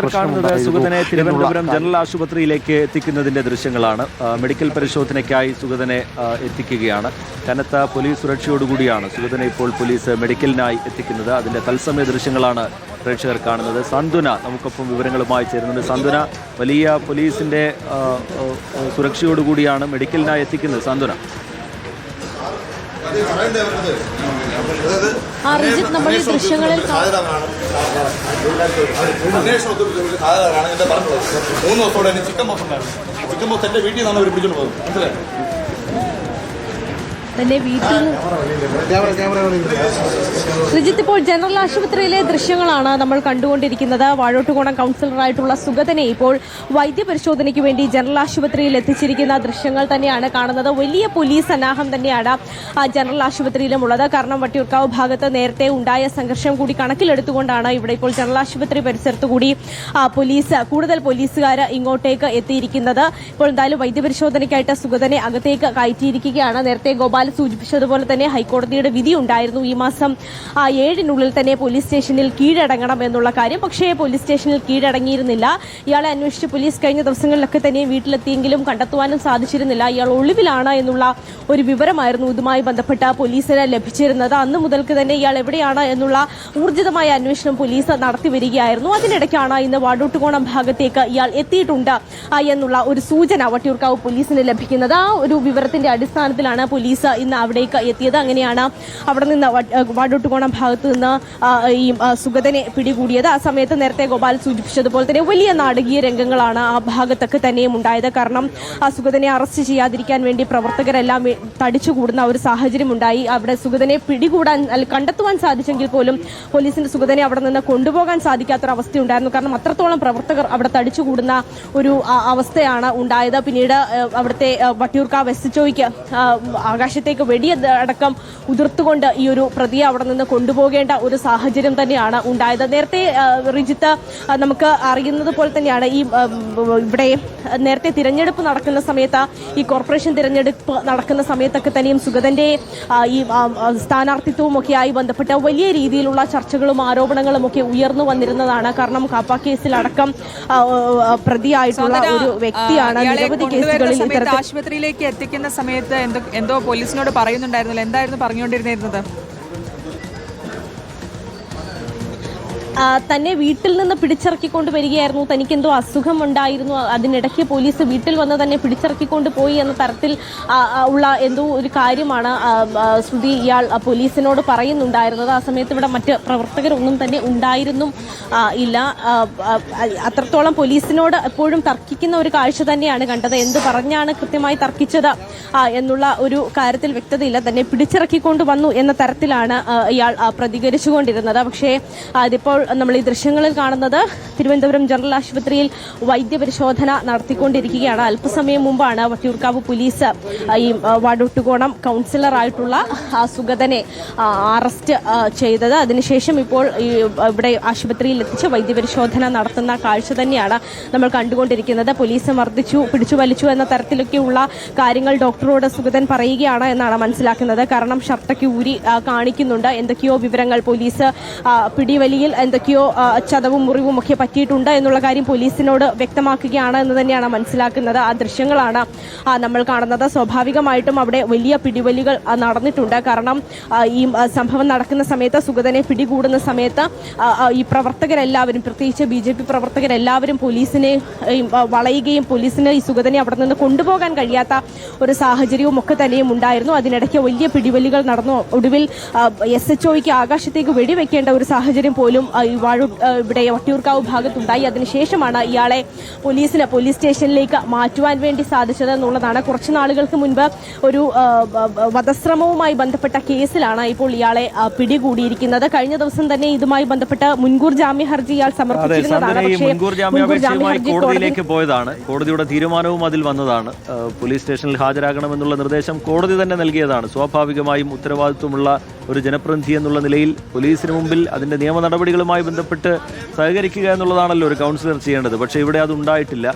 കാണുന്നത് സുഗതനെ തിരുവനന്തപുരം ജനറൽ ആശുപത്രിയിലേക്ക് എത്തിക്കുന്നതിന്റെ ദൃശ്യങ്ങളാണ്. മെഡിക്കൽ പരിശോധനയ്ക്കായി സുഗതനെ എത്തിക്കുകയാണ്. കനത്ത പോലീസ് സുരക്ഷയോടുകൂടിയാണ് സുഗതനെ ഇപ്പോൾ പോലീസ് മെഡിക്കലിനായി എത്തിക്കുന്നത്. അതിന്റെ തത്സമയ ദൃശ്യങ്ങളാണ് പ്രേക്ഷകർ കാണുന്നത്. സാന്ത്വന നമുക്കൊപ്പം വിവരങ്ങളുമായി ചേരുന്നുണ്ട്. സാന്ത്വന, വലിയ പോലീസിന്റെ സുരക്ഷയോടുകൂടിയാണ് മെഡിക്കലിനായി എത്തിക്കുന്നത്. സാന്ത്വന, നമ്മൾ ഈ ദൃശ്യങ്ങളിൽ മൂന്ന് ദിവസത്തോടെ ചിക്കൻ ബോക്സ് ഉണ്ടായിരുന്നു. ചിക്കൻ ബോക്സ് എന്റെ വീട്ടിൽ നിന്നാണ് അവർ പിടിച്ചോണ്ട് പോകുന്നത്. മനസ്സിലായി തന്നെ വീട്ടിൽ റിജിത്ത്, ഇപ്പോൾ ജനറൽ ആശുപത്രിയിലെ ദൃശ്യങ്ങളാണ് നമ്മൾ കണ്ടുകൊണ്ടിരിക്കുന്നത്. വാഴോട്ടുകോണം കൗൺസിലറായിട്ടുള്ള സുഗതനെ ഇപ്പോൾ വൈദ്യപരിശോധനയ്ക്ക് വേണ്ടി ജനറൽ ആശുപത്രിയിൽ എത്തിച്ചിരിക്കുന്ന ദൃശ്യങ്ങൾ തന്നെയാണ് കാണുന്നത്. വലിയ പോലീസ് സന്നാഹം തന്നെയാണ് ജനറൽ ആശുപത്രിയിലും ഉള്ളത്. കാരണം വട്ടിയൂർക്കാവ് ഭാഗത്ത് നേരത്തെ ഉണ്ടായ സംഘർഷം കൂടി കണക്കിലെടുത്തുകൊണ്ടാണ് ഇവിടെ ഇപ്പോൾ ജനറൽ ആശുപത്രി പരിസരത്ത് കൂടി കൂടുതൽ പോലീസുകാർ ഇങ്ങോട്ടേക്ക് എത്തിയിരിക്കുന്നത്. ഇപ്പോൾ എന്തായാലും വൈദ്യപരിശോധനയ്ക്കായിട്ട് സുഗതനെ അകത്തേക്ക് കയറ്റിയിരിക്കുകയാണ്. നേരത്തെ ഗോപാൽ സൂചിപ്പിച്ചതുപോലെ തന്നെ ഹൈക്കോടതിയുടെ വിധി ഉണ്ടായിരുന്നു ഈ മാസം 7-നുള്ളിൽ തന്നെ പോലീസ് സ്റ്റേഷനിൽ കീഴടങ്ങണം എന്നുള്ള കാര്യം. പക്ഷേ പോലീസ് സ്റ്റേഷനിൽ കീഴടങ്ങിയിരുന്നില്ല. ഇയാളെ അന്വേഷിച്ച് പോലീസ് കഴിഞ്ഞ ദിവസങ്ങളിലൊക്കെ തന്നെ വീട്ടിലെത്തിയെങ്കിലും കണ്ടെത്തുവാനും സാധിച്ചിരുന്നില്ല. ഇയാൾ ഒളിവിലാണ് എന്നുള്ള ഒരു വിവരമായിരുന്നു ഇതുമായി ബന്ധപ്പെട്ട പോലീസിന് ലഭിച്ചിരുന്നത്. അന്ന് മുതൽക്ക് തന്നെ ഇയാൾ എവിടെയാണ് എന്നുള്ള ഊർജിതമായ അന്വേഷണം പോലീസ് നടത്തി വരികയായിരുന്നു. അതിനിടയ്ക്കാണ് ഇന്ന് വാഴോട്ടുകോണം ഭാഗത്തേക്ക് ഇയാൾ എത്തിയിട്ടുണ്ട് എന്നുള്ള ഒരു സൂചന വട്ടിയൂർക്കാവ് പോലീസിന് ലഭിക്കുന്നത്. ആ ഒരു വിവരത്തിന്റെ അടിസ്ഥാനത്തിലാണ് പോലീസ് ഇന്ന് അവിടേക്ക് എത്തിയത്. അങ്ങനെയാണ് അവിടെ നിന്ന് വാഴോട്ടുകോണം ഭാഗത്ത് നിന്ന് ഈ സുഗതനെ പിടികൂടിയത്. ആ സമയത്ത് നേരത്തെ ഗോപാൽ സൂചിപ്പിച്ചതുപോലെ തന്നെ വലിയ നാടകീയ രംഗങ്ങളാണ് ആ ഭാഗത്തൊക്കെ തന്നെയും ഉണ്ടായത്. കാരണം ആ സുഗതനെ അറസ്റ്റ് ചെയ്യാതിരിക്കാൻ വേണ്ടി പ്രവർത്തകരെല്ലാം തടിച്ചുകൂടുന്ന ഒരു സാഹചര്യം ഉണ്ടായി. അവിടെ സുഗതനെ കണ്ടെത്തുവാൻ സാധിച്ചെങ്കിൽ പോലും പോലീസിന്റെ സുഗതനെ അവിടെ നിന്ന് കൊണ്ടുപോകാൻ സാധിക്കാത്തൊരവസ്ഥയുണ്ടായിരുന്നു. കാരണം അത്രത്തോളം പ്രവർത്തകർ അവിടെ തടിച്ചുകൂടുന്ന ഒരു അവസ്ഥയാണ് ഉണ്ടായത്. പിന്നീട് അവിടുത്തെ വട്ടിയൂർക്കാവ് SHOയ്ക്ക് ആകാശത്തേക്ക് വെടിയടക്കം ഉതിർത്തുകൊണ്ട് ഈ ഒരു പ്രതിയെ അവിടെ നിന്ന് കൊണ്ടുപോകേണ്ട ഒരു സാഹചര്യം തന്നെയാണ് ഉണ്ടായത്. നേരത്തെ റിജിത്ത്, നമുക്ക് അറിയുന്നത് പോലെ തന്നെയാണ് ഇവിടെ നേരത്തെ തിരഞ്ഞെടുപ്പ് നടക്കുന്ന സമയത്ത്, ഈ കോർപ്പറേഷൻ തിരഞ്ഞെടുപ്പ് നടക്കുന്ന സമയത്തൊക്കെ തന്നെയും സുഗതന്റെ ഈ സ്ഥാനാർത്ഥിത്വവും ഒക്കെയായി ബന്ധപ്പെട്ട വലിയ രീതിയിലുള്ള ചർച്ചകളും ആരോപണങ്ങളും ഒക്കെ ഉയർന്നു വന്നിരുന്നതാണ്. കാരണം കാപ്പ കേസിലടക്കം പ്രതിയായിട്ടുള്ള ഒരു വ്യക്തിയാണ്. നിരവധി കേസുകളിൽ ആശുപത്രിയിലേക്ക് എത്തിക്കുന്ന സമയത്ത് എന്തോ പോലീസിനോട് പറയുന്നുണ്ടായിരുന്നല്ലോ, എന്തായിരുന്നു പറഞ്ഞുകൊണ്ടിരുന്നത്? തന്നെ വീട്ടിൽ നിന്ന് പിടിച്ചിറക്കിക്കൊണ്ട് വരികയായിരുന്നു. തനിക്കെന്തോ അസുഖം ഉണ്ടായിരുന്നു. അതിനിടയ്ക്ക് പോലീസ് വീട്ടിൽ വന്ന് തന്നെ പിടിച്ചിറക്കിക്കൊണ്ട് പോയി എന്ന തരത്തിൽ ഉള്ള എന്തോ ഒരു കാര്യമാണ് ശ്രുതി ഇയാൾ പോലീസിനോട് പറയുന്നുണ്ടായിരുന്നത്. ആ സമയത്ത് ഇവിടെ മറ്റ് പ്രവർത്തകരൊന്നും തന്നെ ഉണ്ടായിരുന്നു ഇല്ല. അത്രത്തോളം പോലീസിനോട് എപ്പോഴും തർക്കിക്കുന്ന ഒരു കാഴ്ച തന്നെയാണ് കണ്ടത്. എന്ത് പറഞ്ഞാണ് കൃത്യമായി തർക്കിച്ചത് എന്നുള്ള ഒരു കാര്യത്തിൽ വ്യക്തതയില്ല. തന്നെ പിടിച്ചിറക്കിക്കൊണ്ട് വന്നു എന്ന തരത്തിലാണ് ഇയാൾ പ്രതികരിച്ചുകൊണ്ടിരുന്നത്. പക്ഷേ ഇതിപ്പോൾ നമ്മൾ ഈ ദൃശ്യങ്ങളിൽ കാണുന്നത് തിരുവനന്തപുരം ജനറൽ ആശുപത്രിയിൽ വൈദ്യപരിശോധന നടത്തിക്കൊണ്ടിരിക്കുകയാണ്. അല്പസമയം മുമ്പാണ് വട്ടിയൂർക്കാവ് പോലീസ് ഈ വാഴോട്ടുകോണം കൗൺസിലറായിട്ടുള്ള സുഗതനെ അറസ്റ്റ് ചെയ്തത്. അതിനുശേഷം ഇപ്പോൾ ഇവിടെ ആശുപത്രിയിൽ എത്തിച്ച് വൈദ്യപരിശോധന നടത്തുന്ന കാഴ്ച തന്നെയാണ് നമ്മൾ കണ്ടുകൊണ്ടിരിക്കുന്നത്. പോലീസ് മർദ്ദിച്ചു, പിടിച്ചു വലിച്ചു എന്ന തരത്തിലൊക്കെയുള്ള കാര്യങ്ങൾ ഡോക്ടറോട് സുഗതൻ പറയുകയാണ് എന്നാണ് മനസ്സിലാക്കുന്നത്. കാരണം ഷർട്ടൊക്കെ ഊരി കാണിക്കുന്നുണ്ട്. എന്തൊക്കെയോ വിവരങ്ങൾ പോലീസ് പിടിവലിയിൽ എന്തൊക്കെയോ ചതവും മുറിവും ഒക്കെ പറ്റിയിട്ടുണ്ട് എന്നുള്ള കാര്യം പോലീസിനോട് വ്യക്തമാക്കുകയാണ് എന്ന് തന്നെയാണ് മനസ്സിലാക്കുന്നത്. ആ ദൃശ്യങ്ങളാണ് നമ്മൾ കാണുന്നത്. സ്വാഭാവികമായിട്ടും അവിടെ വലിയ പിടിവലികൾ നടന്നിട്ടുണ്ട്. കാരണം ഈ സംഭവം നടക്കുന്ന സമയത്ത്, സുഗതനെ പിടികൂടുന്ന സമയത്ത് ഈ പ്രവർത്തകരെല്ലാവരും, പ്രത്യേകിച്ച് BJP പ്രവർത്തകരെല്ലാവരും പോലീസിനെ വളയുകയും പോലീസിന് ഈ സുഗതനെ അവിടെ നിന്ന് കൊണ്ടുപോകാൻ കഴിയാത്ത ഒരു സാഹചര്യവും ഒക്കെ തന്നെയും ഉണ്ടായിരുന്നു. അതിനിടയ്ക്ക് വലിയ പിടിവലികൾ നടന്നു. ഒടുവിൽ SHOയ്ക്ക് ആകാശത്തേക്ക് വെടിവെക്കേണ്ട ഒരു സാഹചര്യം പോലും ഇവിടെ വട്ടിയൂർക്കാവ് ഭാഗത്തുണ്ടായി. അതിനുശേഷമാണ് ഇയാളെ പോലീസ് സ്റ്റേഷനിലേക്ക് മാറ്റുവാൻ വേണ്ടി സാധിച്ചത് എന്നുള്ളതാണ്. കുറച്ചു നാളുകൾക്ക് മുൻപ് ഒരു വധശ്രമവുമായി ബന്ധപ്പെട്ട കേസിലാണ് ഇപ്പോൾ ഇയാളെ പിടികൂടിയിരിക്കുന്നത്. കഴിഞ്ഞ ദിവസം തന്നെ ഇതുമായി ബന്ധപ്പെട്ട് മുൻകൂർ ജാമ്യ ഹർജി ഇയാൾ സമർപ്പിച്ചിരുന്നതാണ്. കോടതിയിലേക്ക് പോയതാണ്. കോടതിയുടെ തീരുമാനവും അതിൽ വന്നതാണ്. പോലീസ് സ്റ്റേഷനിൽ ഹാജരാകണമെന്നുള്ള നിർദ്ദേശം കോടതി തന്നെ നൽകിയതാണ്. സ്വാഭാവികമായും ഉത്തരവാദിത്വമുള്ള ഒരു ജനപ്രതിനിധി എന്നുള്ള നിലയിൽ പോലീസിന് മുമ്പിൽ അതിന്റെ നിയമ നടപടികളുമായി ബന്ധപ്പെട്ട് സഹകരിക്കുക എന്നുള്ളതാണല്ലോ ഒരു കൗൺസിലർ ചെയ്യേണ്ടത്. പക്ഷേ ഇവിടെ അത് ഉണ്ടായിട്ടില്ല.